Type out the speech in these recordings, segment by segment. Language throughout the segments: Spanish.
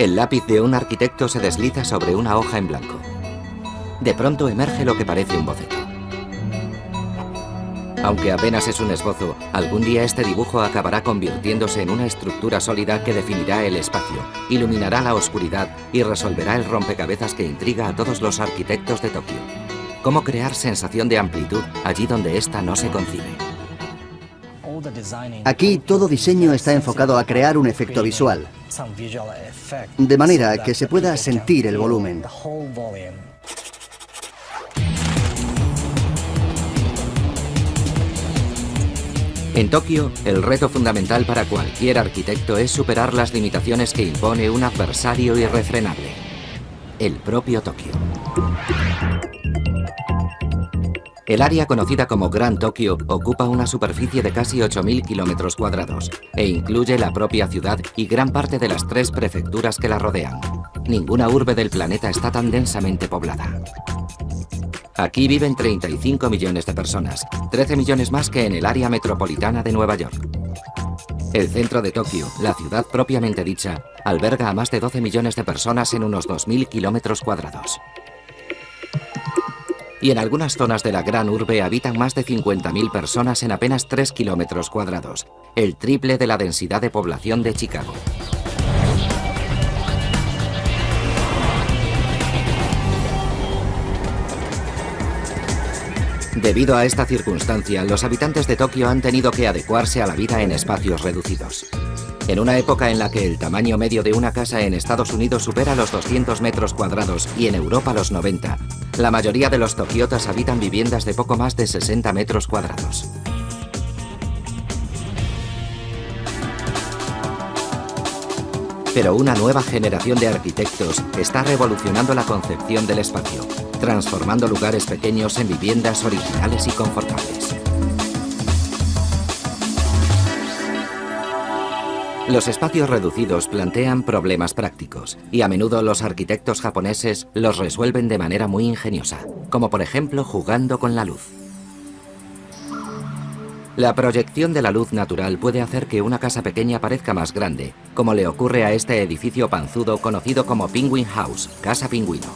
El lápiz de un arquitecto se desliza sobre una hoja en blanco. De pronto emerge lo que parece un boceto. Aunque apenas es un esbozo, algún día este dibujo acabará convirtiéndose en una estructura sólida que definirá el espacio, iluminará la oscuridad y resolverá el rompecabezas que intriga a todos los arquitectos de Tokio. ¿Cómo crear sensación de amplitud allí donde ésta no se concibe? Aquí todo diseño está enfocado a crear un efecto visual, de manera que se pueda sentir el volumen. En Tokio, el reto fundamental para cualquier arquitecto es superar las limitaciones que impone un adversario irrefrenable: el propio Tokio. El área conocida como Gran Tokio ocupa una superficie de casi 8.000 kilómetros cuadrados e incluye la propia ciudad y gran parte de las 3 prefecturas que la rodean. Ninguna urbe del planeta está tan densamente poblada. Aquí viven 35 millones de personas, 13 millones más que en el área metropolitana de Nueva York. El centro de Tokio, la ciudad propiamente dicha, alberga a más de 12 millones de personas en unos 2.000 kilómetros cuadrados. Y en algunas zonas de la gran urbe habitan más de 50.000 personas en apenas 3 kilómetros cuadrados, el triple de la densidad de población de Chicago. Debido a esta circunstancia, los habitantes de Tokio han tenido que adecuarse a la vida en espacios reducidos. En una época en la que el tamaño medio de una casa en Estados Unidos supera los 200 metros cuadrados y en Europa los 90, la mayoría de los tokiotas habitan viviendas de poco más de 60 metros cuadrados. Pero una nueva generación de arquitectos está revolucionando la concepción del espacio, transformando lugares pequeños en viviendas originales y confortables. Los espacios reducidos plantean problemas prácticos y a menudo los arquitectos japoneses los resuelven de manera muy ingeniosa, como por ejemplo jugando con la luz. La proyección de la luz natural puede hacer que una casa pequeña parezca más grande, como le ocurre a este edificio panzudo conocido como Penguin House, Casa Pingüino.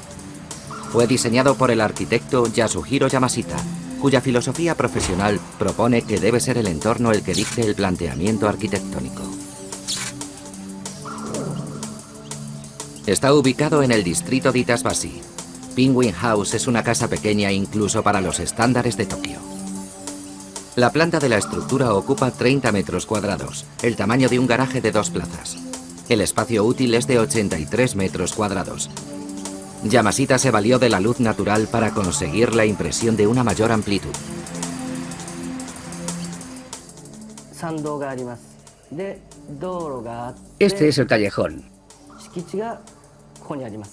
Fue diseñado por el arquitecto Yasuhiro Yamashita, cuya filosofía profesional propone que debe ser el entorno el que dicte el planteamiento arquitectónico. Está ubicado en el distrito de Itasbashi. Penguin House es una casa pequeña incluso para los estándares de Tokio. La planta de la estructura ocupa 30 metros cuadrados, el tamaño de un garaje de 2 plazas. El espacio útil es de 83 metros cuadrados. Yamashita se valió de la luz natural para conseguir la impresión de una mayor amplitud. Este es el callejón.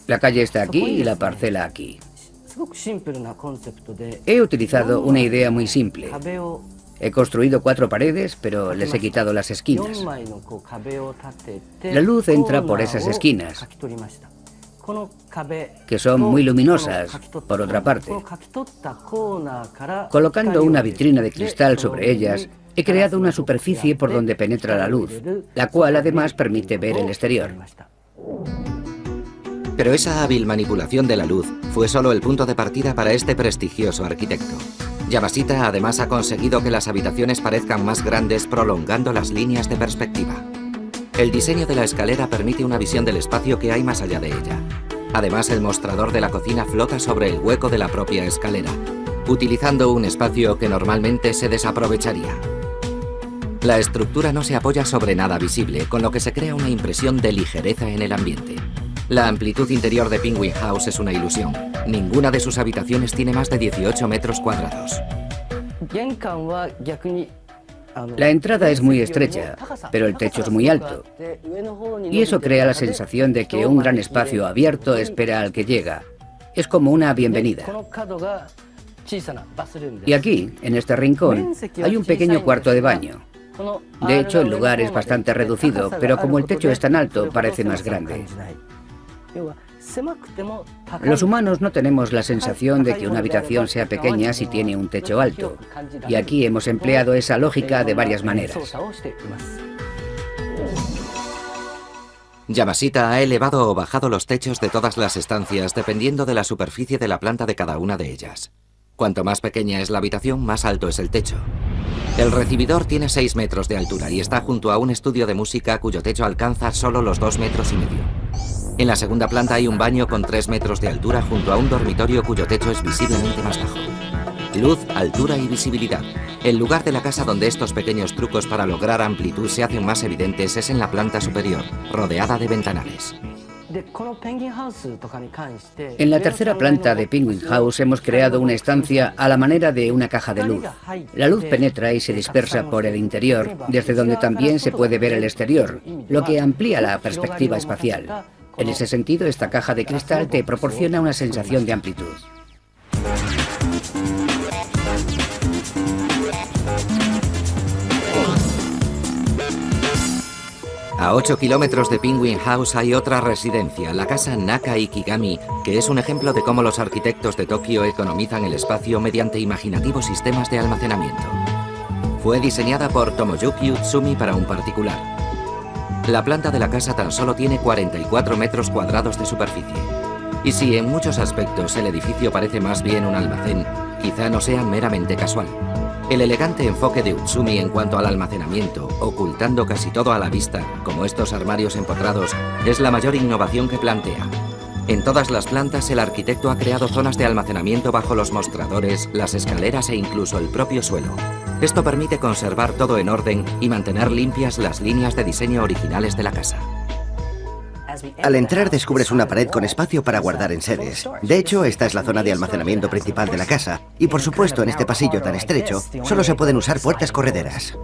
La calle está aquí y la parcela aquí. He utilizado una idea muy simple. He construido 4 paredes, pero les he quitado las esquinas. La luz entra por esas esquinas, que son muy luminosas, por otra parte. Colocando una vitrina de cristal sobre ellas, he creado una superficie por donde penetra la luz, la cual además permite ver el exterior. Pero esa hábil manipulación de la luz fue solo el punto de partida para este prestigioso arquitecto. Yamashita además ha conseguido que las habitaciones parezcan más grandes prolongando las líneas de perspectiva. El diseño de la escalera permite una visión del espacio que hay más allá de ella. Además, el mostrador de la cocina flota sobre el hueco de la propia escalera, utilizando un espacio que normalmente se desaprovecharía. La estructura no se apoya sobre nada visible, con lo que se crea una impresión de ligereza en el ambiente. La amplitud interior de Penguin House es una ilusión. Ninguna de sus habitaciones tiene más de 18 metros cuadrados. La entrada es muy estrecha, pero el techo es muy alto. Y eso crea la sensación de que un gran espacio abierto espera al que llega. Es como una bienvenida. Y aquí, en este rincón, hay un pequeño cuarto de baño. De hecho, el lugar es bastante reducido, pero como el techo es tan alto, parece más grande. Los humanos no tenemos la sensación de que una habitación sea pequeña si tiene un techo alto, y aquí hemos empleado esa lógica de varias maneras. Yamashita ha elevado o bajado los techos de todas las estancias dependiendo de la superficie de la planta de cada una de ellas. Cuanto más pequeña es la habitación, más alto es el techo. El recibidor tiene 6 metros de altura y está junto a un estudio de música cuyo techo alcanza solo los 2,5 metros. En la segunda planta hay un baño con 3 metros de altura junto a un dormitorio cuyo techo es visiblemente más bajo. Luz, altura y visibilidad. El lugar de la casa donde estos pequeños trucos para lograr amplitud se hacen más evidentes es en la planta superior, rodeada de ventanales. En la tercera planta de Penguin House hemos creado una estancia a la manera de una caja de luz. La luz penetra y se dispersa por el interior, desde donde también se puede ver el exterior, lo que amplía la perspectiva espacial. En ese sentido, esta caja de cristal te proporciona una sensación de amplitud. A 8 kilómetros de Penguin House hay otra residencia, la casa Naka Ikigami, que es un ejemplo de cómo los arquitectos de Tokio economizan el espacio mediante imaginativos sistemas de almacenamiento. Fue diseñada por Tomoyuki Utsumi para un particular. La planta de la casa tan solo tiene 44 metros cuadrados de superficie. Y si en muchos aspectos el edificio parece más bien un almacén, quizá no sea meramente casual. El elegante enfoque de Utsumi en cuanto al almacenamiento, ocultando casi todo a la vista, como estos armarios empotrados, es la mayor innovación que plantea. En todas las plantas el arquitecto ha creado zonas de almacenamiento bajo los mostradores, las escaleras e incluso el propio suelo. Esto permite conservar todo en orden y mantener limpias las líneas de diseño originales de la casa. Al entrar descubres una pared con espacio para guardar enseres. De hecho, esta es la zona de almacenamiento principal de la casa. Y por supuesto, en este pasillo tan estrecho, solo se pueden usar puertas correderas.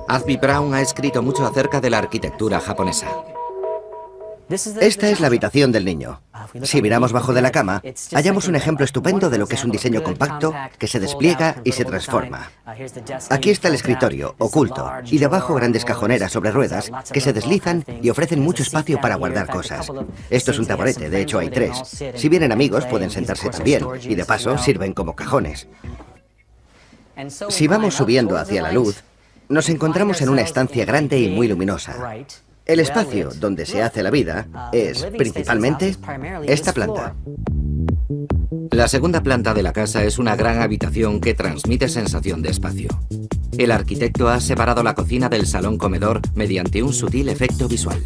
Azby Brown ha escrito mucho acerca de la arquitectura japonesa. Esta es la habitación del niño. Si miramos bajo de la cama, hallamos un ejemplo estupendo de lo que es un diseño compacto que se despliega y se transforma. Aquí está el escritorio, oculto, y debajo grandes cajoneras sobre ruedas que se deslizan y ofrecen mucho espacio para guardar cosas. Esto es un taburete, de hecho hay 3. Si vienen amigos pueden sentarse también, y de paso sirven como cajones. Si vamos subiendo hacia la luz, nos encontramos en una estancia grande y muy luminosa. El espacio donde se hace la vida es, principalmente, esta planta. La segunda planta de la casa es una gran habitación que transmite sensación de espacio. El arquitecto ha separado la cocina del salón-comedor mediante un sutil efecto visual.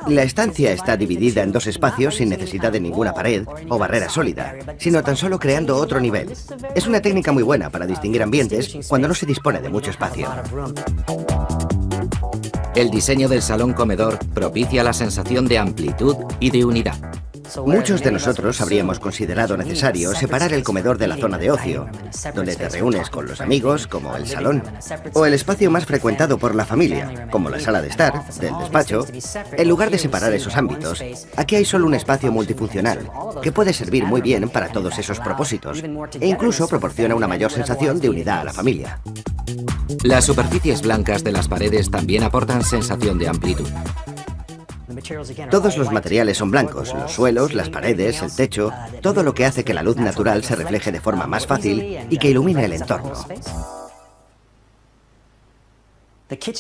La estancia está dividida en 2 espacios sin necesidad de ninguna pared o barrera sólida, sino tan solo creando otro nivel. Es una técnica muy buena para distinguir ambientes cuando no se dispone de mucho espacio. El diseño del salón-comedor propicia la sensación de amplitud y de unidad. Muchos de nosotros habríamos considerado necesario separar el comedor de la zona de ocio, donde te reúnes con los amigos, como el salón, o el espacio más frecuentado por la familia, como la sala de estar, del despacho. En lugar de separar esos ámbitos, aquí hay solo un espacio multifuncional, que puede servir muy bien para todos esos propósitos, e incluso proporciona una mayor sensación de unidad a la familia. Las superficies blancas de las paredes también aportan sensación de amplitud. Todos los materiales son blancos, los suelos, las paredes, el techo, todo lo que hace que la luz natural se refleje de forma más fácil y que ilumine el entorno.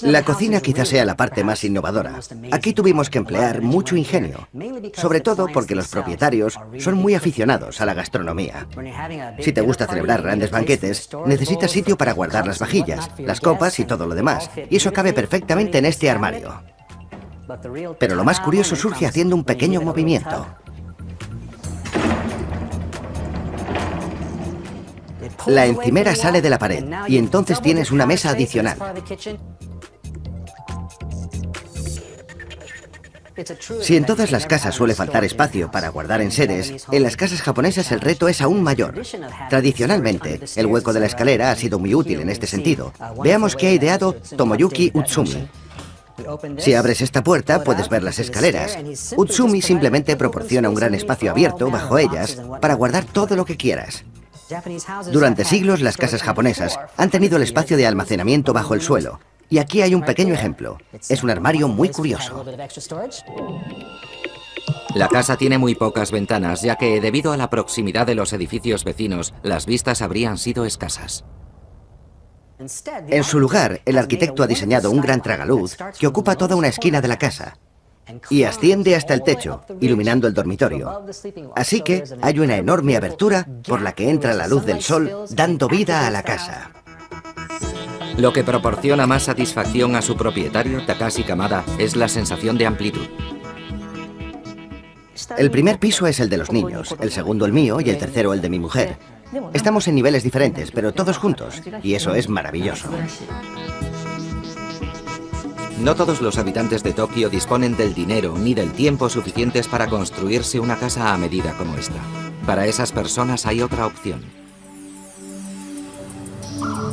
La cocina quizás sea la parte más innovadora. Aquí tuvimos que emplear mucho ingenio, sobre todo porque los propietarios son muy aficionados a la gastronomía. Si te gusta celebrar grandes banquetes, necesitas sitio para guardar las vajillas, las copas y todo lo demás, y eso cabe perfectamente en este armario. Pero lo más curioso surge haciendo un pequeño movimiento. La encimera sale de la pared y entonces tienes una mesa adicional. Si en todas las casas suele faltar espacio para guardar enseres, en las casas japonesas el reto es aún mayor. Tradicionalmente, el hueco de la escalera ha sido muy útil en este sentido. Veamos qué ha ideado Tomoyuki Utsumi. Si abres esta puerta, puedes ver las escaleras. Utsumi simplemente proporciona un gran espacio abierto bajo ellas para guardar todo lo que quieras. Durante siglos, las casas japonesas han tenido el espacio de almacenamiento bajo el suelo. Y aquí hay un pequeño ejemplo. Es un armario muy curioso. La casa tiene muy pocas ventanas, ya que debido a la proximidad de los edificios vecinos, las vistas habrían sido escasas. En su lugar, el arquitecto ha diseñado un gran tragaluz que ocupa toda una esquina de la casa y asciende hasta el techo, iluminando el dormitorio. Así que hay una enorme abertura por la que entra la luz del sol, dando vida a la casa. Lo que proporciona más satisfacción a su propietario, Takashi Kamada, es la sensación de amplitud. El primer piso es el de los niños, el segundo el mío y el tercero el de mi mujer. Estamos en niveles diferentes, pero todos juntos, y eso es maravilloso. No todos los habitantes de Tokio disponen del dinero ni del tiempo suficientes para construirse una casa a medida como esta. Para esas personas hay otra opción.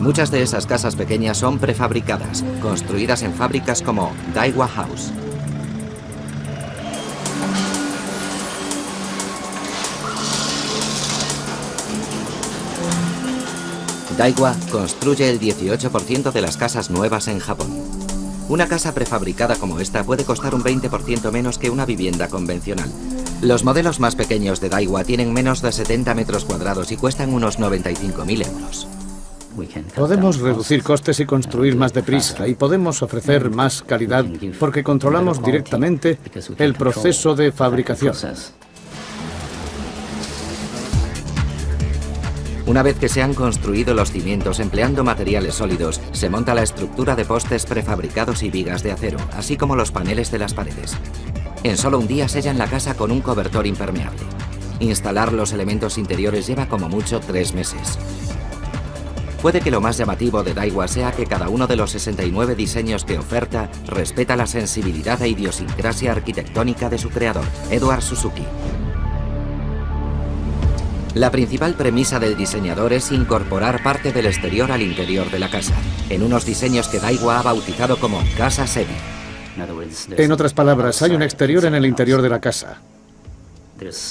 Muchas de esas casas pequeñas son prefabricadas, construidas en fábricas como Daiwa House. Daiwa construye el 18% de las casas nuevas en Japón. Una casa prefabricada como esta puede costar un 20% menos que una vivienda convencional. Los modelos más pequeños de Daiwa tienen menos de 70 metros cuadrados y cuestan unos 95.000 euros. Podemos reducir costes y construir más deprisa, y podemos ofrecer más calidad porque controlamos directamente el proceso de fabricación. Una vez que se han construido los cimientos empleando materiales sólidos, se monta la estructura de postes prefabricados y vigas de acero, así como los paneles de las paredes. En solo un día sellan la casa con un cobertor impermeable. Instalar los elementos interiores lleva como mucho 3 meses. Puede que lo más llamativo de Daiwa sea que cada uno de los 69 diseños que oferta respeta la sensibilidad e idiosincrasia arquitectónica de su creador, Edward Suzuki. La principal premisa del diseñador es incorporar parte del exterior al interior de la casa, en unos diseños que Daiwa ha bautizado como Casa Sebi. En otras palabras, hay un exterior en el interior de la casa.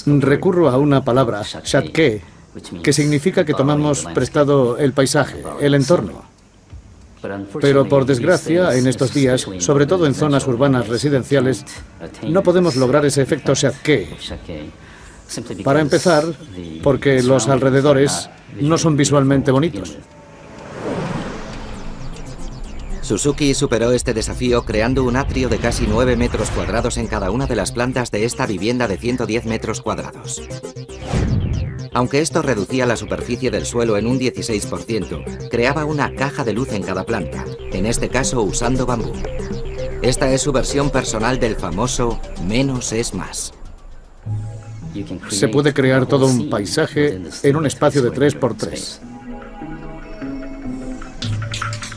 Recurro a una palabra, shatkei, que significa que tomamos prestado el paisaje, el entorno. Pero por desgracia, en estos días, sobre todo en zonas urbanas residenciales, no podemos lograr ese efecto shatkei. Para empezar, porque los alrededores no son visualmente bonitos. Suzuki superó este desafío creando un atrio de casi 9 metros cuadrados en cada una de las plantas de esta vivienda de 110 metros cuadrados. Aunque esto reducía la superficie del suelo en un 16%, creaba una caja de luz en cada planta, en este caso usando bambú. Esta es su versión personal del famoso menos es más. Se puede crear todo un paisaje en un espacio de 3×3.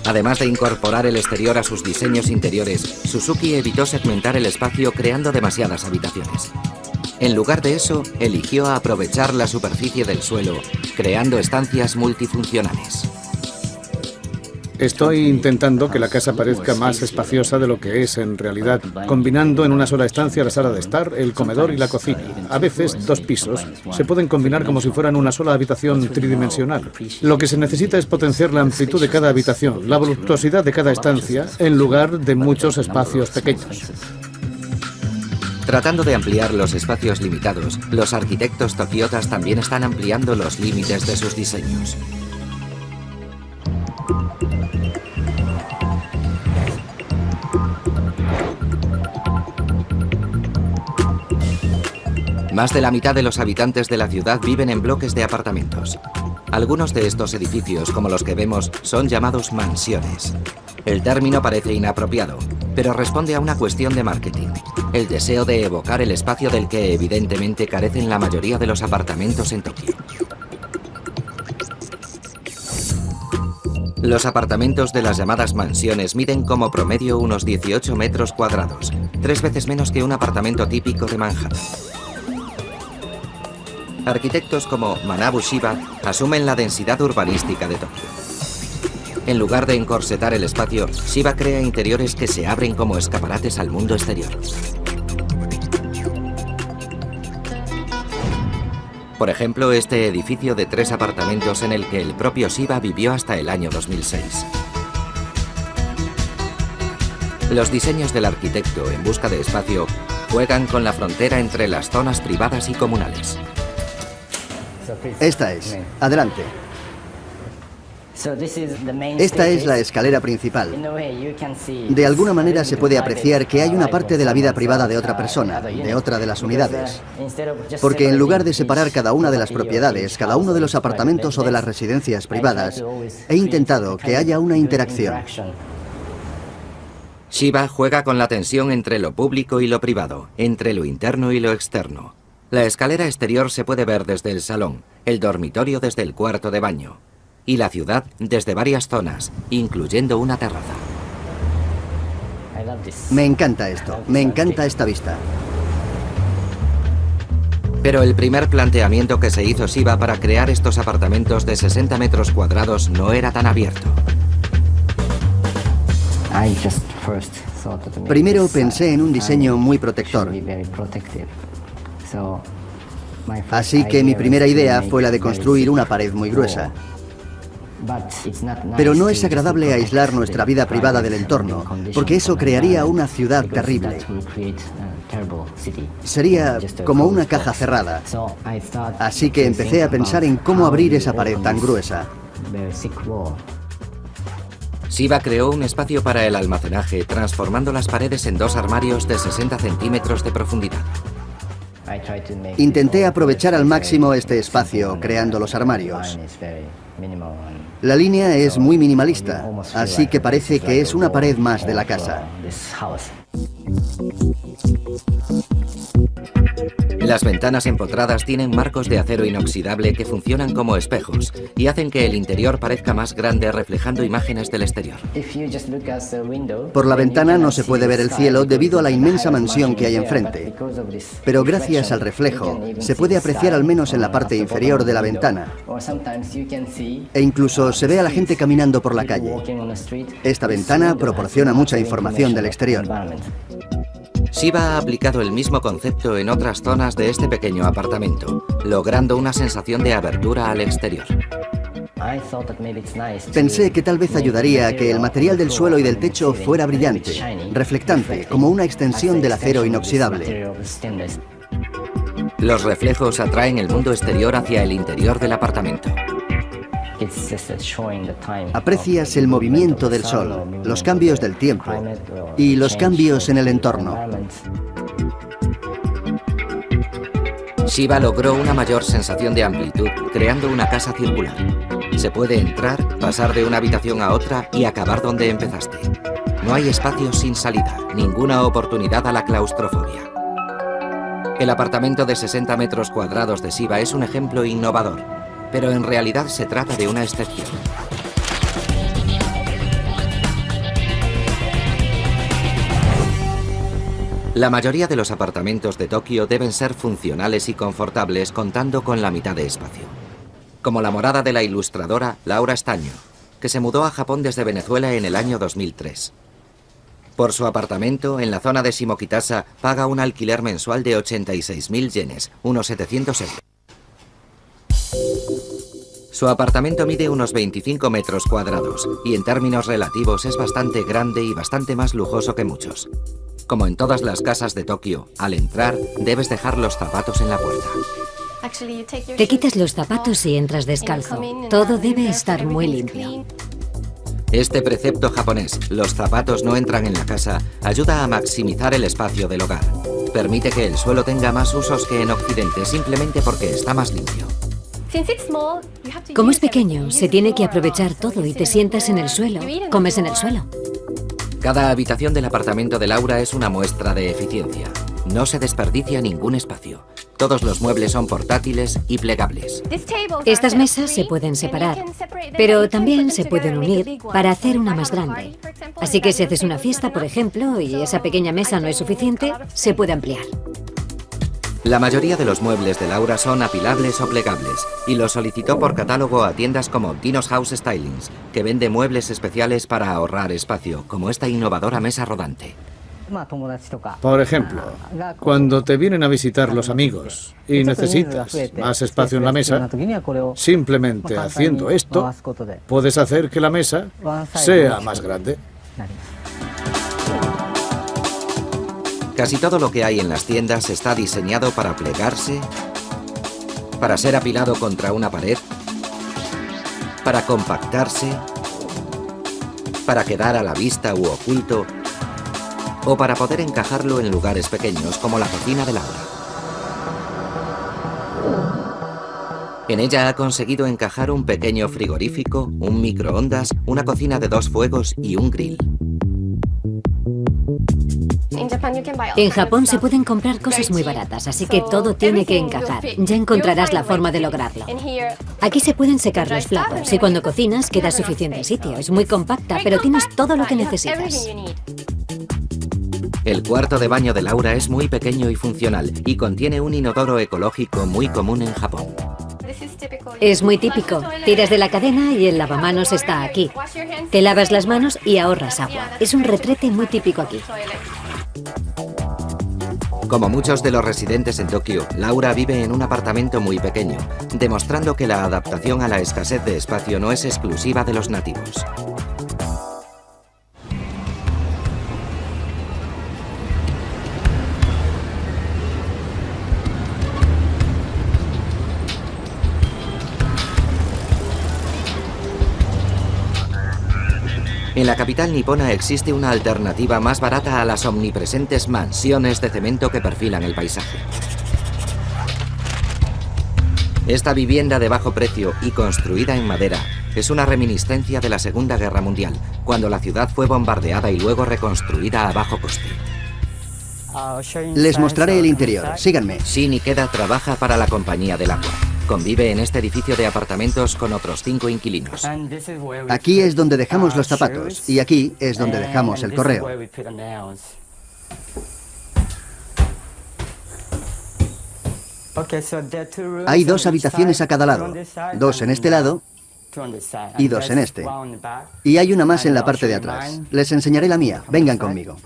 Además de incorporar el exterior a sus diseños interiores, Suzuki evitó segmentar el espacio creando demasiadas habitaciones. En lugar de eso, eligió aprovechar la superficie del suelo, creando estancias multifuncionales. Estoy intentando que la casa parezca más espaciosa de lo que es en realidad, combinando en una sola estancia la sala de estar, el comedor y la cocina. A veces, 2 pisos se pueden combinar como si fueran una sola habitación tridimensional. Lo que se necesita es potenciar la amplitud de cada habitación, la voluptuosidad de cada estancia, en lugar de muchos espacios pequeños. Tratando de ampliar los espacios limitados, los arquitectos tokiotas también están ampliando los límites de sus diseños. Más de la mitad de los habitantes de la ciudad viven en bloques de apartamentos. Algunos de estos edificios, como los que vemos, son llamados mansiones. El término parece inapropiado, pero responde a una cuestión de marketing, el deseo de evocar el espacio del que evidentemente carecen la mayoría de los apartamentos en Tokio. Los apartamentos de las llamadas mansiones miden como promedio unos 18 metros cuadrados, 3 veces menos que un apartamento típico de Manhattan. Arquitectos como Manabu Shiba asumen la densidad urbanística de Tokio. En lugar de encorsetar el espacio, Shiba crea interiores que se abren como escaparates al mundo exterior. Por ejemplo, este edificio de 3 apartamentos en el que el propio Shiba vivió hasta el año 2006. Los diseños del arquitecto en busca de espacio juegan con la frontera entre las zonas privadas y comunales. Esta es. Adelante. Esta es la escalera principal. De alguna manera se puede apreciar que hay una parte de la vida privada de otra persona, de otra de las unidades. Porque en lugar de separar cada una de las propiedades, cada uno de los apartamentos o de las residencias privadas, he intentado que haya una interacción. Shiva juega con la tensión entre lo público y lo privado, entre lo interno y lo externo. La escalera exterior se puede ver desde el salón, el dormitorio desde el cuarto de baño, y la ciudad desde varias zonas, incluyendo una terraza. Me encanta esto, me encanta esta vista. Pero el primer planteamiento que se hizo Shiva para crear estos apartamentos de 60 metros cuadrados no era tan abierto. Primero pensé en un diseño muy protector. Así que mi primera idea fue la de construir una pared muy gruesa. Pero no es agradable aislar nuestra vida privada del entorno, porque eso crearía una ciudad terrible. Sería como una caja cerrada. Así que empecé a pensar en cómo abrir esa pared tan gruesa. Shiva creó un espacio para el almacenaje, transformando las paredes en 2 armarios de 60 centímetros de profundidad. Intenté aprovechar al máximo este espacio, creando los armarios. La línea es muy minimalista, así que parece que es una pared más de la casa. Las ventanas empotradas tienen marcos de acero inoxidable que funcionan como espejos y hacen que el interior parezca más grande, reflejando imágenes del exterior. Por la ventana no se puede ver el cielo debido a la inmensa mansión que hay enfrente. Pero gracias al reflejo, se puede apreciar al menos en la parte inferior de la ventana. E incluso se ve a la gente caminando por la calle. Esta ventana proporciona mucha información del exterior. Shiva ha aplicado el mismo concepto en otras zonas de este pequeño apartamento, logrando una sensación de abertura al exterior. Pensé que tal vez ayudaría a que el material del suelo y del techo fuera brillante, reflectante, como una extensión del acero inoxidable. Los reflejos atraen el mundo exterior hacia el interior del apartamento. Aprecias el movimiento del sol, los cambios del tiempo y los cambios en el entorno. Shiva logró una mayor sensación de amplitud creando una casa circular. Se puede entrar, pasar de una habitación a otra y acabar donde empezaste. No hay espacios sin salida, ninguna oportunidad a la claustrofobia. El apartamento de 60 metros cuadrados de Shiva es un ejemplo innovador, pero en realidad se trata de una excepción. La mayoría de los apartamentos de Tokio deben ser funcionales y confortables, contando con la mitad de espacio. Como la morada de la ilustradora Laura Estaño, que se mudó a Japón desde Venezuela en el año 2003. Por su apartamento, en la zona de Shimokitasa, paga un alquiler mensual de 86.000 yenes, unos 700 euros. Su apartamento mide unos 25 metros cuadrados y en términos relativos es bastante grande y bastante más lujoso que muchos. Como en todas las casas de Tokio, al entrar debes dejar los zapatos en la puerta. Te quitas los zapatos y entras descalzo. Todo debe estar muy limpio. Este precepto japonés, los zapatos no entran en la casa, ayuda a maximizar el espacio del hogar. Permite que el suelo tenga más usos que en Occidente, simplemente porque está más limpio. Como es pequeño, se tiene que aprovechar todo y te sientas en el suelo, comes en el suelo. Cada habitación del apartamento de Laura es una muestra de eficiencia. No se desperdicia ningún espacio. Todos los muebles son portátiles y plegables. Estas mesas se pueden separar, pero también se pueden unir para hacer una más grande. Así que si haces una fiesta, por ejemplo, y esa pequeña mesa no es suficiente, se puede ampliar. La mayoría de los muebles de Laura son apilables o plegables y los solicitó por catálogo a tiendas como Dino's House Stylings, que vende muebles especiales para ahorrar espacio, como esta innovadora mesa rodante. Por ejemplo, cuando te vienen a visitar los amigos y necesitas más espacio en la mesa, simplemente haciendo esto, puedes hacer que la mesa sea más grande. Casi todo lo que hay en las tiendas está diseñado para plegarse, para ser apilado contra una pared, para compactarse, para quedar a la vista u oculto, o para poder encajarlo en lugares pequeños como la cocina de Laura. En ella ha conseguido encajar un pequeño frigorífico, un microondas, una cocina de 2 fuegos y un grill. En Japón se pueden comprar cosas muy baratas, así que todo tiene que encajar. Ya encontrarás la forma de lograrlo. Aquí se pueden secar los platos y cuando cocinas queda suficiente sitio. Es muy compacta, pero tienes todo lo que necesitas. El cuarto de baño de Laura es muy pequeño y funcional y contiene un inodoro ecológico muy común en Japón. Es muy típico. Tiras de la cadena y el lavamanos está aquí. Te lavas las manos y ahorras agua. Es un retrete muy típico aquí. Como muchos de los residentes en Tokio, Laura vive en un apartamento muy pequeño, demostrando que la adaptación a la escasez de espacio no es exclusiva de los nativos. En la capital nipona existe una alternativa más barata a las omnipresentes mansiones de cemento que perfilan el paisaje. Esta vivienda de bajo precio y construida en madera es una reminiscencia de la Segunda Guerra Mundial, cuando la ciudad fue bombardeada y luego reconstruida a bajo coste. Les mostraré el interior. Síganme. Shin Ikeda trabaja para la Compañía del Agua. Convive en este edificio de apartamentos con otros 5 inquilinos. Aquí es donde dejamos los zapatos y aquí es donde dejamos el correo. Hay 2 habitaciones a cada lado, 2 en este lado y 2 en este. Y hay una más en la parte de atrás. Les enseñaré la mía. Vengan conmigo.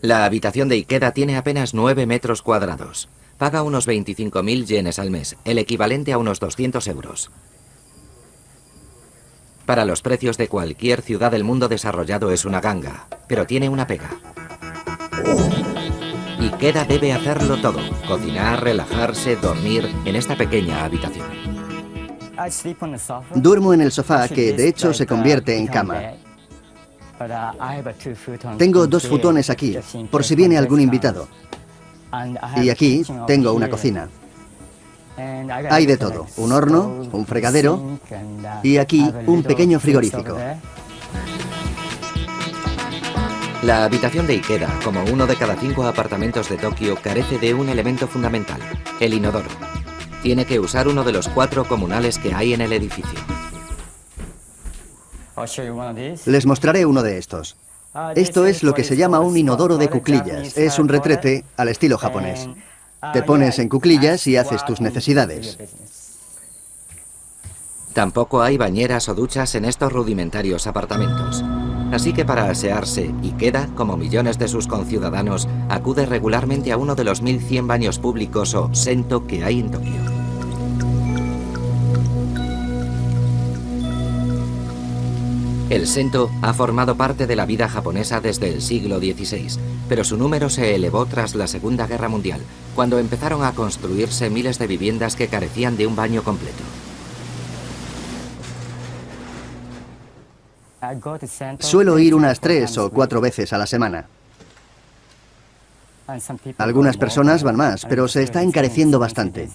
La habitación de Ikeda tiene apenas 9 metros cuadrados. Paga unos 25.000 yenes al mes, el equivalente a unos 200 euros. Para los precios de cualquier ciudad del mundo desarrollado es una ganga, pero tiene una pega. Ikeda debe hacerlo todo: cocinar, relajarse, dormir en esta pequeña habitación. Duermo en el sofá que de hecho se convierte en cama. Tengo 2 futones aquí, por si viene algún invitado. Y aquí tengo una cocina. Hay de todo, un horno, un fregadero y aquí un pequeño frigorífico. La habitación de Ikeda, como uno de cada 5 apartamentos de Tokio, carece de un elemento fundamental: el inodoro. Tiene que usar uno de los 4 comunales que hay en el edificio. Les mostraré uno de estos. Esto es lo que se llama un inodoro de cuclillas. Es un retrete al estilo japonés. Te pones en cuclillas y haces tus necesidades. Tampoco hay bañeras o duchas en estos rudimentarios apartamentos. Así que para asearse, Ikeda, como millones de sus conciudadanos, acude regularmente a uno de los 1100 baños públicos o sento que hay en Tokio. El sento ha formado parte de la vida japonesa desde el siglo XVI, pero su número se elevó tras la Segunda Guerra Mundial, cuando empezaron a construirse miles de viviendas que carecían de un baño completo. Suelo ir unas 3 o 4 veces a la semana. Algunas personas van más, pero se está encareciendo bastante.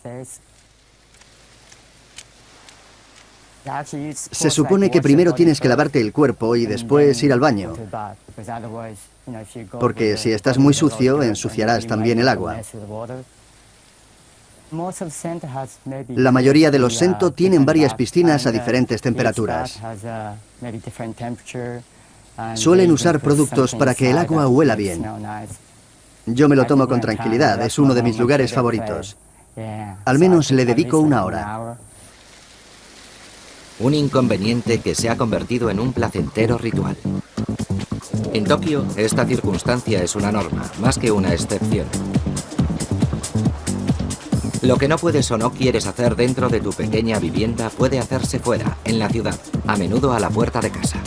Se supone que primero tienes que lavarte el cuerpo y después ir al baño, porque si estás muy sucio, ensuciarás también el agua. La mayoría de los sento tienen varias piscinas a diferentes temperaturas. Suelen usar productos para que el agua huela bien. Yo me lo tomo con tranquilidad, es uno de mis lugares favoritos. Al menos le dedico 1 hora. Un inconveniente que se ha convertido en un placentero ritual. En Tokio, esta circunstancia es una norma, más que una excepción. Lo que no puedes o no quieres hacer dentro de tu pequeña vivienda puede hacerse fuera, en la ciudad, a menudo a la puerta de casa.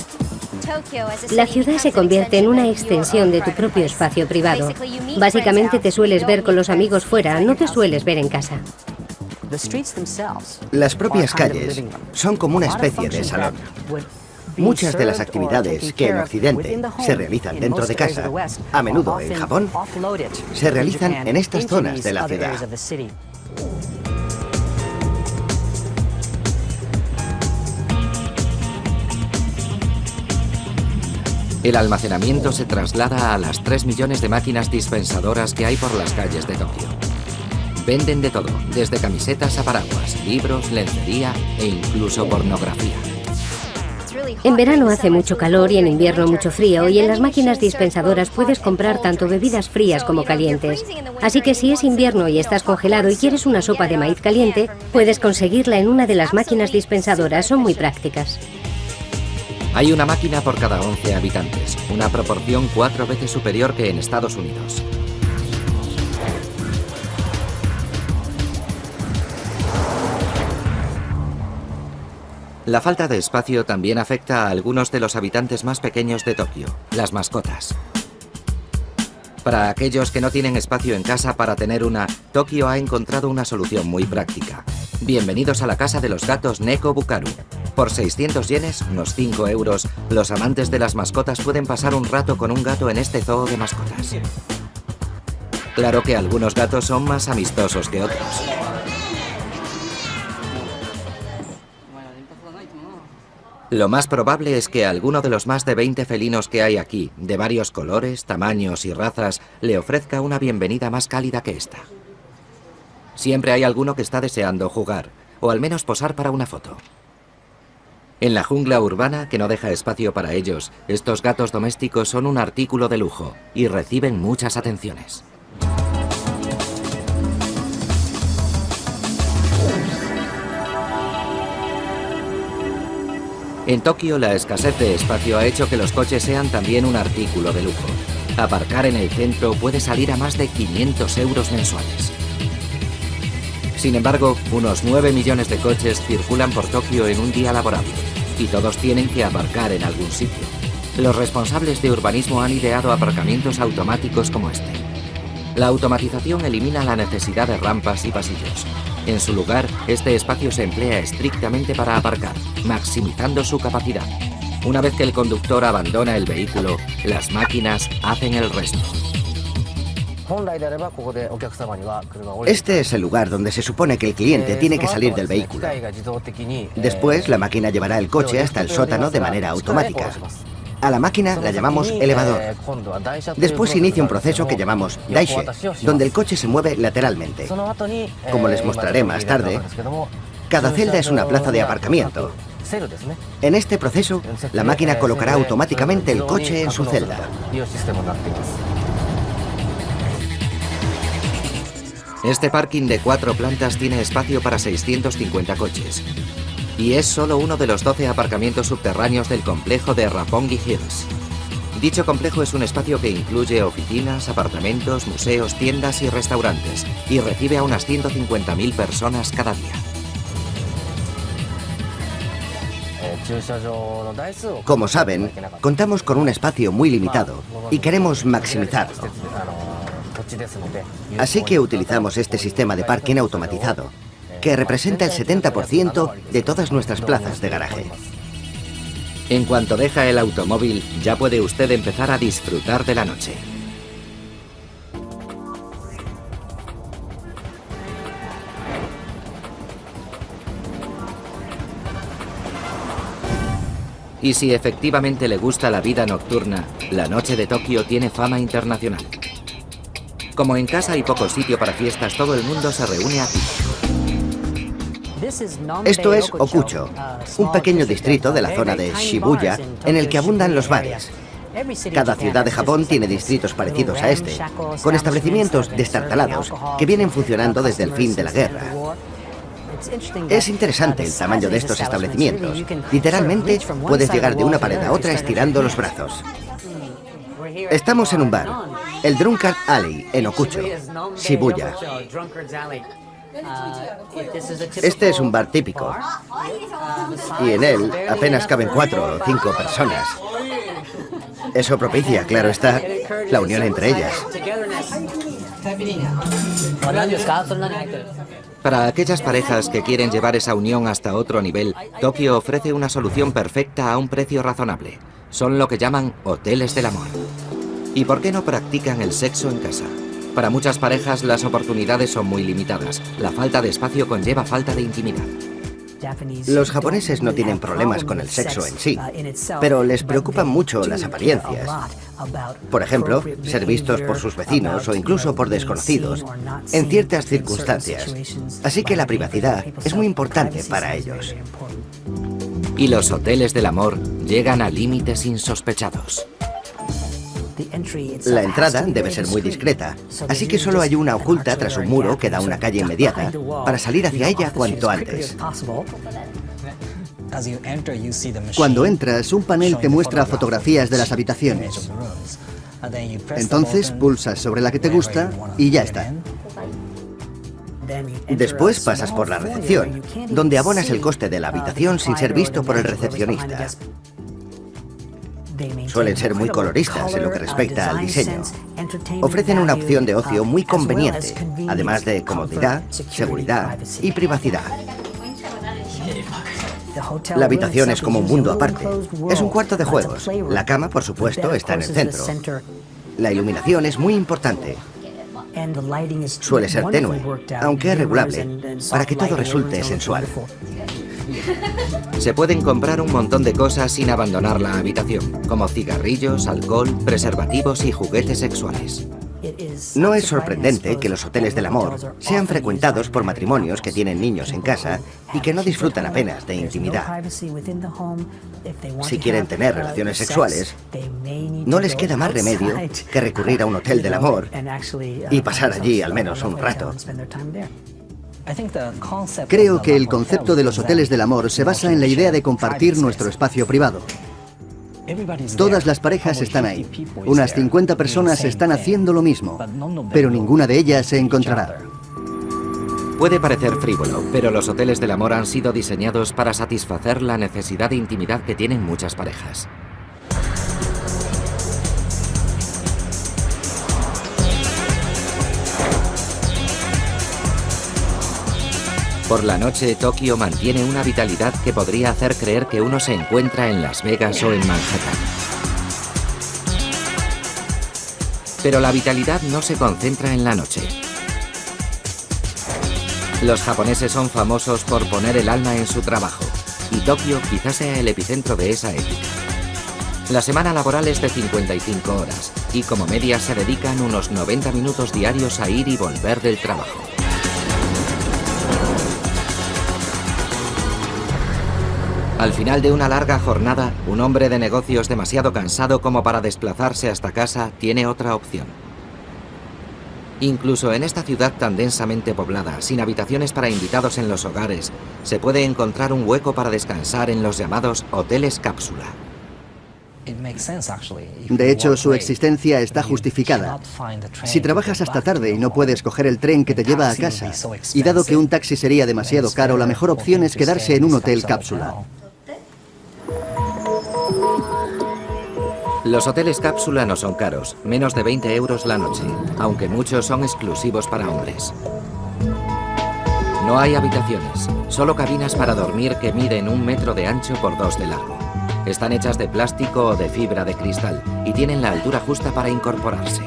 La ciudad se convierte en una extensión de tu propio espacio privado. Básicamente te sueles ver con los amigos fuera, no te sueles ver en casa. Las propias calles son como una especie de salón. Muchas de las actividades que en Occidente se realizan dentro de casa, a menudo en Japón, se realizan en estas zonas de la ciudad. El almacenamiento se traslada a las 3 millones de máquinas dispensadoras que hay por las calles de Tokio. Venden de todo, desde camisetas a paraguas, libros, lencería e incluso pornografía. En verano hace mucho calor y en invierno mucho frío, y en las máquinas dispensadoras puedes comprar tanto bebidas frías como calientes. Así que si es invierno y estás congelado y quieres una sopa de maíz caliente, puedes conseguirla en una de las máquinas dispensadoras, son muy prácticas. Hay una máquina por cada 11 habitantes, una proporción 4 veces superior que en Estados Unidos. La falta de espacio también afecta a algunos de los habitantes más pequeños de Tokio, las mascotas. Para aquellos que no tienen espacio en casa para tener una, Tokio ha encontrado una solución muy práctica. Bienvenidos a la casa de los gatos Neko Bukaru. Por 600 yenes, unos 5 euros, los amantes de las mascotas pueden pasar un rato con un gato en este zoo de mascotas. Claro que algunos gatos son más amistosos que otros. Lo más probable es que alguno de los más de 20 felinos que hay aquí, de varios colores, tamaños y razas, le ofrezca una bienvenida más cálida que esta. Siempre hay alguno que está deseando jugar, o al menos posar para una foto. En la jungla urbana, que no deja espacio para ellos, estos gatos domésticos son un artículo de lujo y reciben muchas atenciones. En Tokio, la escasez de espacio ha hecho que los coches sean también un artículo de lujo. Aparcar en el centro puede salir a más de 500 euros mensuales. Sin embargo, unos 9 millones de coches circulan por Tokio en un día laborable, y todos tienen que aparcar en algún sitio. Los responsables de urbanismo han ideado aparcamientos automáticos como este. La automatización elimina la necesidad de rampas y pasillos. En su lugar, este espacio se emplea estrictamente para aparcar, maximizando su capacidad. Una vez que el conductor abandona el vehículo, las máquinas hacen el resto. Este es el lugar donde se supone que el cliente tiene que salir del vehículo. Después, la máquina llevará el coche hasta el sótano de manera automática. A la máquina la llamamos elevador. Después se inicia un proceso que llamamos daishe, donde el coche se mueve lateralmente. Como les mostraré más tarde, cada celda es una plaza de aparcamiento. En este proceso, la máquina colocará automáticamente el coche en su celda. Este parking de 4 plantas tiene espacio para 650 coches. Y es solo uno de los 12 aparcamientos subterráneos del complejo de Roppongi Hills. Dicho complejo es un espacio que incluye oficinas, apartamentos, museos, tiendas y restaurantes, y recibe a unas 150.000 personas cada día. Como saben, contamos con un espacio muy limitado y queremos maximizarlo. Así que utilizamos este sistema de parking automatizado, que representa el 70% de todas nuestras plazas de garaje. En cuanto deja el automóvil, ya puede usted empezar a disfrutar de la noche. Y si efectivamente le gusta la vida nocturna, la noche de Tokio tiene fama internacional. Como en casa hay poco sitio para fiestas, todo el mundo se reúne aquí. Esto es Okucho, un pequeño distrito de la zona de Shibuya en el que abundan los bares. Cada ciudad de Japón tiene distritos parecidos a este, con establecimientos destartalados que vienen funcionando desde el fin de la guerra. Es interesante el tamaño de estos establecimientos. Literalmente, puedes llegar de una pared a otra estirando los brazos. Estamos en un bar, el Drunkard Alley, en Okucho, Shibuya. Este es un bar típico, y en él apenas caben 4 o 5 personas. Eso propicia, claro está, la unión entre ellas. Para aquellas parejas que quieren llevar esa unión hasta otro nivel, Tokio ofrece una solución perfecta a un precio razonable. Son lo que llaman hoteles del amor. ¿Y por qué no practican el sexo en casa? Para muchas parejas las oportunidades son muy limitadas. La falta de espacio conlleva falta de intimidad. Los japoneses no tienen problemas con el sexo en sí, pero les preocupan mucho las apariencias. Por ejemplo, ser vistos por sus vecinos o incluso por desconocidos en ciertas circunstancias. Así que la privacidad es muy importante para ellos. Y los hoteles del amor llegan a límites insospechados. La entrada debe ser muy discreta, así que solo hay una oculta tras un muro que da a una calle inmediata para salir hacia ella cuanto antes. Cuando entras, un panel te muestra fotografías de las habitaciones. Entonces pulsas sobre la que te gusta y ya está. Después pasas por la recepción, donde abonas el coste de la habitación sin ser visto por el recepcionista. Suelen ser muy coloristas en lo que respecta al diseño. Ofrecen una opción de ocio muy conveniente, además de comodidad, seguridad y privacidad. La habitación es como un mundo aparte. Es un cuarto de juegos. La cama, por supuesto, está en el centro. La iluminación es muy importante. Suele ser tenue, aunque es regulable, para que todo resulte sensual. Se pueden comprar un montón de cosas sin abandonar la habitación, como cigarrillos, alcohol, preservativos y juguetes sexuales. No es sorprendente que los hoteles del amor sean frecuentados por matrimonios que tienen niños en casa y que no disfrutan apenas de intimidad. Si quieren tener relaciones sexuales, no les queda más remedio que recurrir a un hotel del amor y pasar allí al menos un rato. Creo que el concepto de los hoteles del amor se basa en la idea de compartir nuestro espacio privado. Todas las parejas están ahí. Unas 50 personas están haciendo lo mismo, pero ninguna de ellas se encontrará. Puede parecer frívolo, pero los hoteles del amor han sido diseñados para satisfacer la necesidad de intimidad que tienen muchas parejas. Por la noche, Tokio mantiene una vitalidad que podría hacer creer que uno se encuentra en Las Vegas o en Manhattan. Pero la vitalidad no se concentra en la noche. Los japoneses son famosos por poner el alma en su trabajo, y Tokio quizás sea el epicentro de esa ética. La semana laboral es de 55 horas, y como media se dedican unos 90 minutos diarios a ir y volver del trabajo. Al final de una larga jornada, un hombre de negocios demasiado cansado como para desplazarse hasta casa tiene otra opción. Incluso en esta ciudad tan densamente poblada, sin habitaciones para invitados en los hogares, se puede encontrar un hueco para descansar en los llamados hoteles cápsula. De hecho, su existencia está justificada. Si trabajas hasta tarde y no puedes coger el tren que te lleva a casa, y dado que un taxi sería demasiado caro, la mejor opción es quedarse en un hotel cápsula. Los hoteles cápsula no son caros, menos de 20 euros la noche, aunque muchos son exclusivos para hombres. No hay habitaciones, solo cabinas para dormir que miden 1 metro de ancho por 2 de largo. Están hechas de plástico o de fibra de cristal y tienen la altura justa para incorporarse.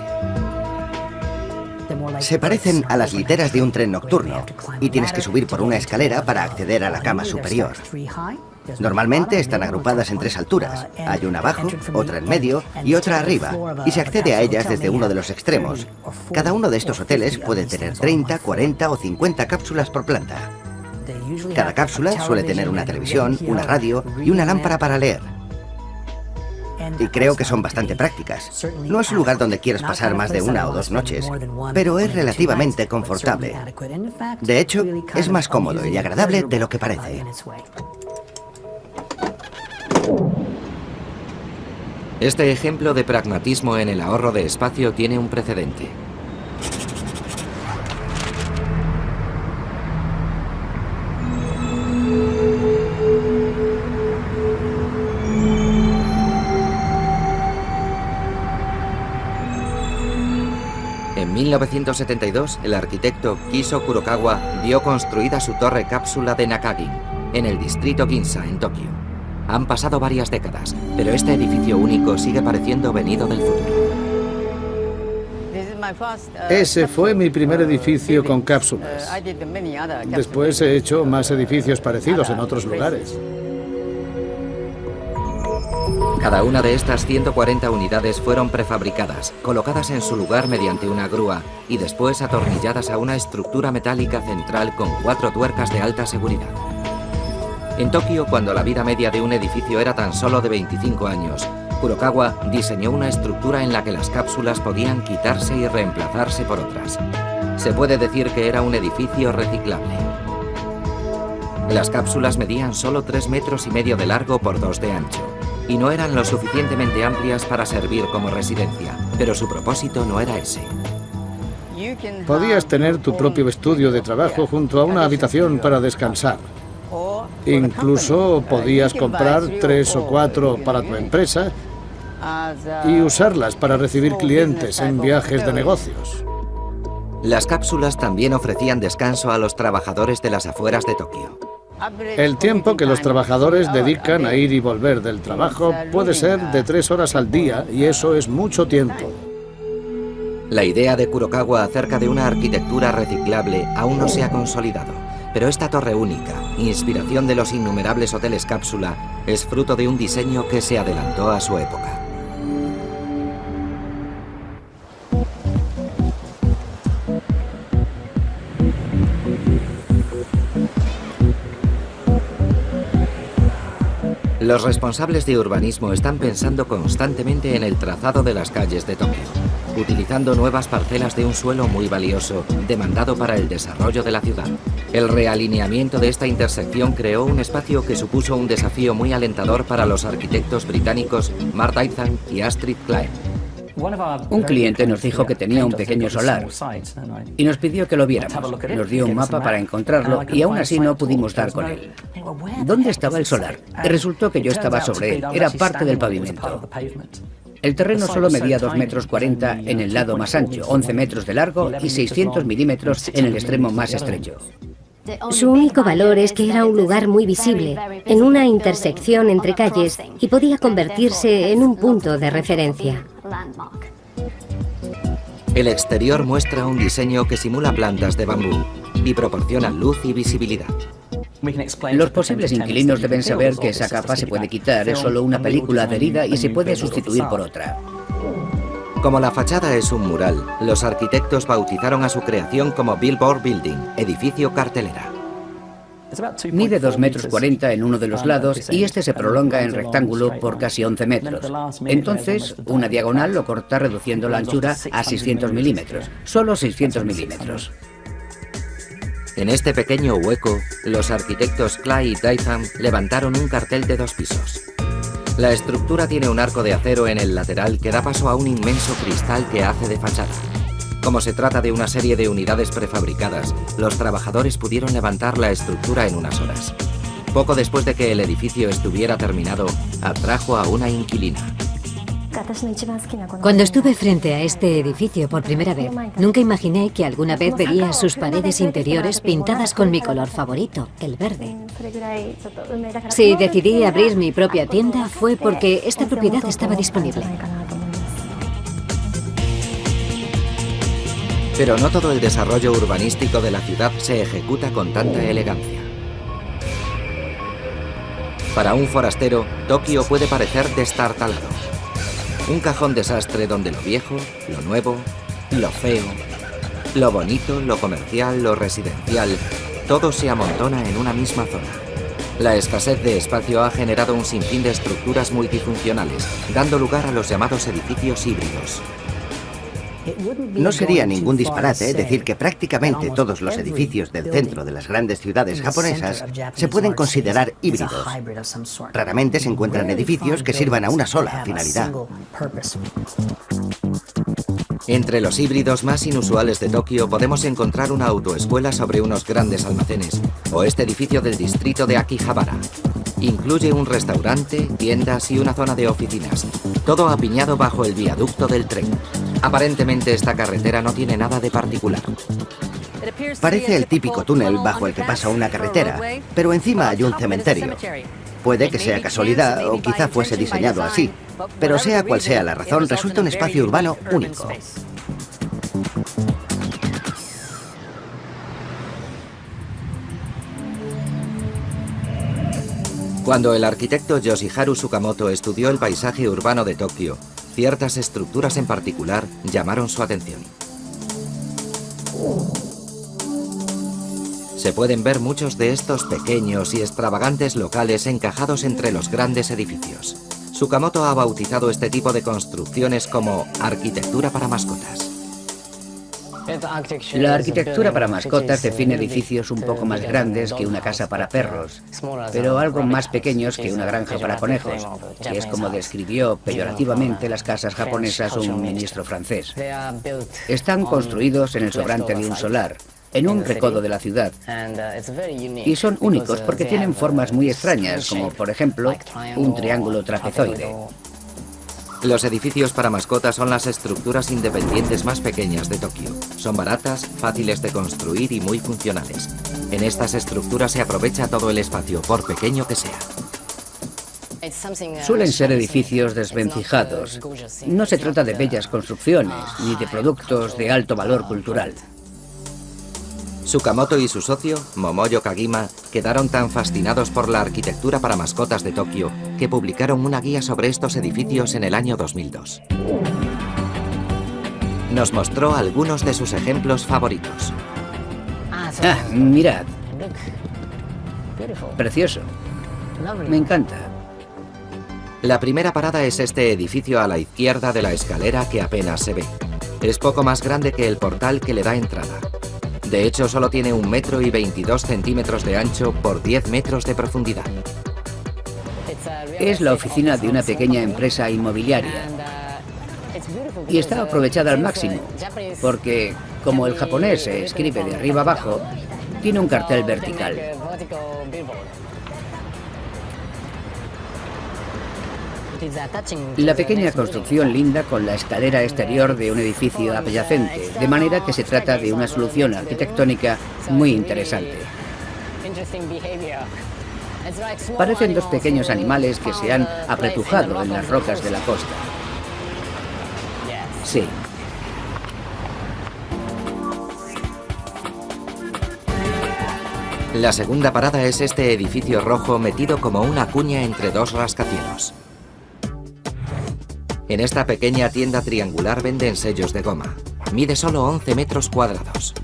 Se parecen a las literas de un tren nocturno y tienes que subir por una escalera para acceder a la cama superior. Normalmente están agrupadas en 3 alturas. Hay una abajo, otra en medio y otra arriba, y se accede a ellas desde uno de los extremos. Cada uno de estos hoteles puede tener 30, 40 o 50 cápsulas por planta. Cada cápsula suele tener una televisión, una radio y una lámpara para leer. Y creo que son bastante prácticas. No es un lugar donde quieras pasar más de 1 o 2 noches, pero es relativamente confortable. De hecho, es más cómodo y agradable de lo que parece. Este ejemplo de pragmatismo en el ahorro de espacio tiene un precedente. En En 1972, el arquitecto Kiso Kurokawa vio construida su torre cápsula de Nakagin, en el distrito Ginza, en Tokio. Han pasado varias décadas, pero este edificio único sigue pareciendo venido del futuro. Ese fue mi primer edificio con cápsulas. Después he hecho más edificios parecidos en otros lugares. Cada una de estas 140 unidades fueron prefabricadas, colocadas en su lugar mediante una grúa y después atornilladas a una estructura metálica central con 4 tuercas de alta seguridad. En Tokio, cuando la vida media de un edificio era tan solo de 25 años, Kurokawa diseñó una estructura en la que las cápsulas podían quitarse y reemplazarse por otras. Se puede decir que era un edificio reciclable. Las cápsulas medían solo 3,5 metros de largo por 2 de ancho y no eran lo suficientemente amplias para servir como residencia, pero su propósito no era ese. Podías tener tu propio estudio de trabajo junto a una habitación para descansar. Incluso podías comprar 3 o 4 para tu empresa y usarlas para recibir clientes en viajes de negocios. Las cápsulas también ofrecían descanso a los trabajadores de las afueras de Tokio. El tiempo que los trabajadores dedican a ir y volver del trabajo puede ser de 3 horas al día, y eso es mucho tiempo. La idea de Kurokawa acerca de una arquitectura reciclable aún no se ha consolidado, pero esta torre única, inspiración de los innumerables hoteles cápsula, es fruto de un diseño que se adelantó a su época. Los responsables de urbanismo están pensando constantemente en el trazado de las calles de Tokio, utilizando nuevas parcelas de un suelo muy valioso, demandado para el desarrollo de la ciudad. El realineamiento de esta intersección creó un espacio que supuso un desafío muy alentador para los arquitectos británicos Mark Dyson y Astrid Klein. Un cliente nos dijo que tenía un pequeño solar y nos pidió que lo viéramos. Nos dio un mapa para encontrarlo y aún así no pudimos dar con él. ¿Dónde estaba el solar? Resultó que yo estaba sobre él, era parte del pavimento. El terreno solo medía 2,40 metros en el lado más ancho, 11 metros de largo y 600 milímetros en el extremo más estrecho. Su único valor es que era un lugar muy visible, en una intersección entre calles, y podía convertirse en un punto de referencia. El exterior muestra un diseño que simula plantas de bambú y proporciona luz y visibilidad. Los posibles inquilinos deben saber que esa capa se puede quitar, es solo una película adherida y se puede sustituir por otra. Como la fachada es un mural, los arquitectos bautizaron a su creación como Billboard Building, edificio cartelera. Mide 2,40 metros en uno de los lados y este se prolonga en rectángulo por casi 11 metros. Entonces, una diagonal lo corta reduciendo la anchura a 600 milímetros, solo 600 milímetros. En este pequeño hueco, los arquitectos Clay y Dyson levantaron un cartel de 2 pisos. La estructura tiene un arco de acero en el lateral que da paso a un inmenso cristal que hace de fachada. Como se trata de una serie de unidades prefabricadas, los trabajadores pudieron levantar la estructura en unas horas. Poco después de que el edificio estuviera terminado, atrajo a una inquilina. Cuando estuve frente a este edificio por primera vez, nunca imaginé que alguna vez vería sus paredes interiores pintadas con mi color favorito, el verde. Si decidí abrir mi propia tienda fue porque esta propiedad estaba disponible. Pero no todo el desarrollo urbanístico de la ciudad se ejecuta con tanta elegancia. Para un forastero, Tokio puede parecer destartalado. Un cajón desastre donde lo viejo, lo nuevo, lo feo, lo bonito, lo comercial, lo residencial, todo se amontona en una misma zona. La escasez de espacio ha generado un sinfín de estructuras multifuncionales, dando lugar a los llamados edificios híbridos. No sería ningún disparate decir que prácticamente todos los edificios del centro de las grandes ciudades japonesas se pueden considerar híbridos. Raramente se encuentran edificios que sirvan a una sola finalidad. Entre los híbridos más inusuales de Tokio podemos encontrar una autoescuela sobre unos grandes almacenes o este edificio del distrito de Akihabara. Incluye un restaurante, tiendas y una zona de oficinas, todo apiñado bajo el viaducto del tren. Aparentemente esta carretera no tiene nada de particular. Parece el típico túnel bajo el que pasa una carretera, pero encima hay un cementerio. Puede que sea casualidad o quizá fuese diseñado así, pero sea cual sea la razón, resulta un espacio urbano único. Cuando el arquitecto Yoshiharu Tsukamoto estudió el paisaje urbano de Tokio, ciertas estructuras en particular llamaron su atención. Se pueden ver muchos de estos pequeños y extravagantes locales encajados entre los grandes edificios. Tsukamoto ha bautizado este tipo de construcciones como arquitectura para mascotas. La arquitectura para mascotas define edificios un poco más grandes que una casa para perros, pero algo más pequeños que una granja para conejos, que es como describió peyorativamente las casas japonesas un ministro francés. Están construidos en el sobrante de un solar, en un recodo de la ciudad, y son únicos porque tienen formas muy extrañas, como por ejemplo un triángulo trapezoide. Los edificios para mascotas son las estructuras independientes más pequeñas de Tokio. Son baratas, fáciles de construir y muy funcionales. En estas estructuras se aprovecha todo el espacio, por pequeño que sea. Suelen ser edificios desvencijados. No se trata de bellas construcciones, ni de productos de alto valor cultural. Tsukamoto y su socio, Momoyo Kagima, quedaron tan fascinados por la arquitectura para mascotas de Tokio que publicaron una guía sobre estos edificios en el año 2002. Nos mostró algunos de sus ejemplos favoritos. Ah, mirad. Precioso. Me encanta. La primera parada es este edificio a la izquierda de la escalera que apenas se ve. Es poco más grande que el portal que le da entrada. De hecho, solo tiene 1,22 metros de ancho por 10 metros de profundidad. Es la oficina de una pequeña empresa inmobiliaria. Y está aprovechada al máximo, porque como el japonés se escribe de arriba abajo, tiene un cartel vertical. La pequeña construcción linda con la escalera exterior de un edificio adyacente, de manera que se trata de una solución arquitectónica muy interesante. Parecen dos pequeños animales que se han apretujado en las rocas de la costa. Sí. La segunda parada es este edificio rojo metido como una cuña entre dos rascacielos. En esta pequeña tienda triangular venden sellos de goma. Mide solo 11 metros cuadrados.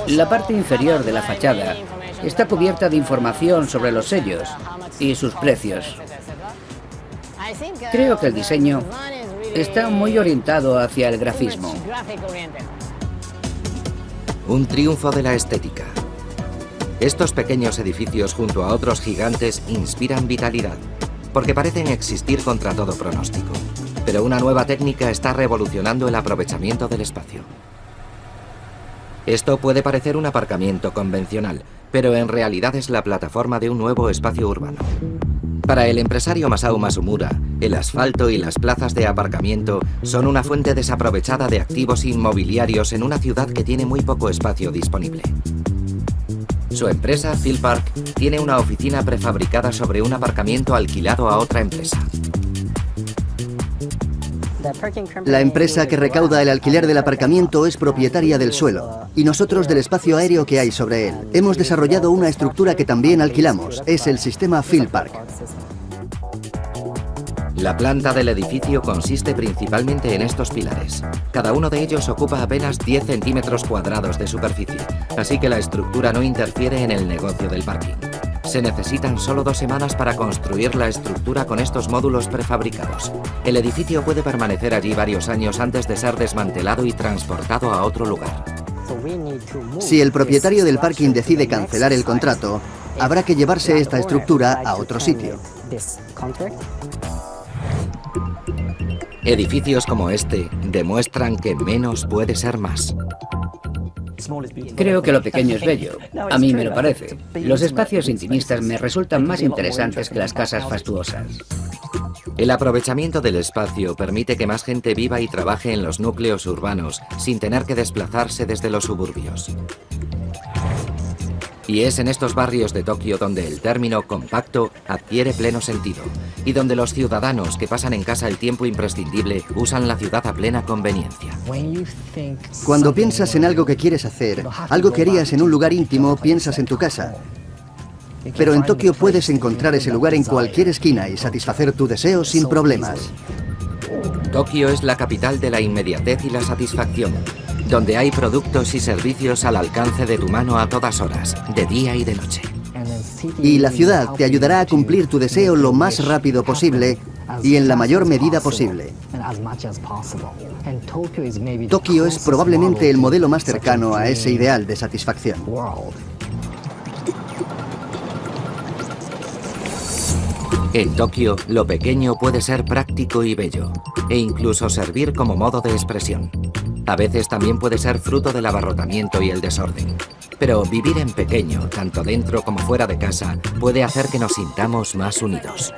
La parte inferior de la fachada está cubierta de información sobre los sellos y sus precios. Creo que el diseño está muy orientado hacia el grafismo. Un triunfo de la estética. Estos pequeños edificios junto a otros gigantes inspiran vitalidad, porque parecen existir contra todo pronóstico. Pero una nueva técnica está revolucionando el aprovechamiento del espacio. Esto puede parecer un aparcamiento convencional, pero en realidad es la plataforma de un nuevo espacio urbano. Para el empresario Masao Masumura, el asfalto y las plazas de aparcamiento son una fuente desaprovechada de activos inmobiliarios en una ciudad que tiene muy poco espacio disponible. Su empresa, Philpark, tiene una oficina prefabricada sobre un aparcamiento alquilado a otra empresa. La empresa que recauda el alquiler del aparcamiento es propietaria del suelo y nosotros del espacio aéreo que hay sobre él. Hemos desarrollado una estructura que también alquilamos. Es el sistema Philpark. La planta del edificio consiste principalmente en estos pilares. Cada uno de ellos ocupa apenas 10 centímetros cuadrados de superficie, así que la estructura no interfiere en el negocio del parking. Se necesitan solo 2 semanas para construir la estructura con estos módulos prefabricados. El edificio puede permanecer allí varios años antes de ser desmantelado y transportado a otro lugar. Si el propietario del parking decide cancelar el contrato, habrá que llevarse esta estructura a otro sitio. Edificios como este demuestran que menos puede ser más. Creo que lo pequeño es bello. A mí me lo parece. Los espacios intimistas me resultan más interesantes que las casas fastuosas. El aprovechamiento del espacio permite que más gente viva y trabaje en los núcleos urbanos sin tener que desplazarse desde los suburbios. Y es en estos barrios de Tokio donde el término compacto adquiere pleno sentido y donde los ciudadanos que pasan en casa el tiempo imprescindible usan la ciudad a plena conveniencia. Cuando piensas en algo que quieres hacer, algo que harías en un lugar íntimo, piensas en tu casa. Pero en Tokio puedes encontrar ese lugar en cualquier esquina y satisfacer tu deseo sin problemas. Tokio es la capital de la inmediatez y la satisfacción, donde hay productos y servicios al alcance de tu mano a todas horas, de día y de noche. Y la ciudad te ayudará a cumplir tu deseo lo más rápido posible y en la mayor medida posible. Tokio es probablemente el modelo más cercano a ese ideal de satisfacción. En Tokio, lo pequeño puede ser práctico y bello, e incluso servir como modo de expresión. A veces también puede ser fruto del abarrotamiento y el desorden. Pero vivir en pequeño, tanto dentro como fuera de casa, puede hacer que nos sintamos más unidos.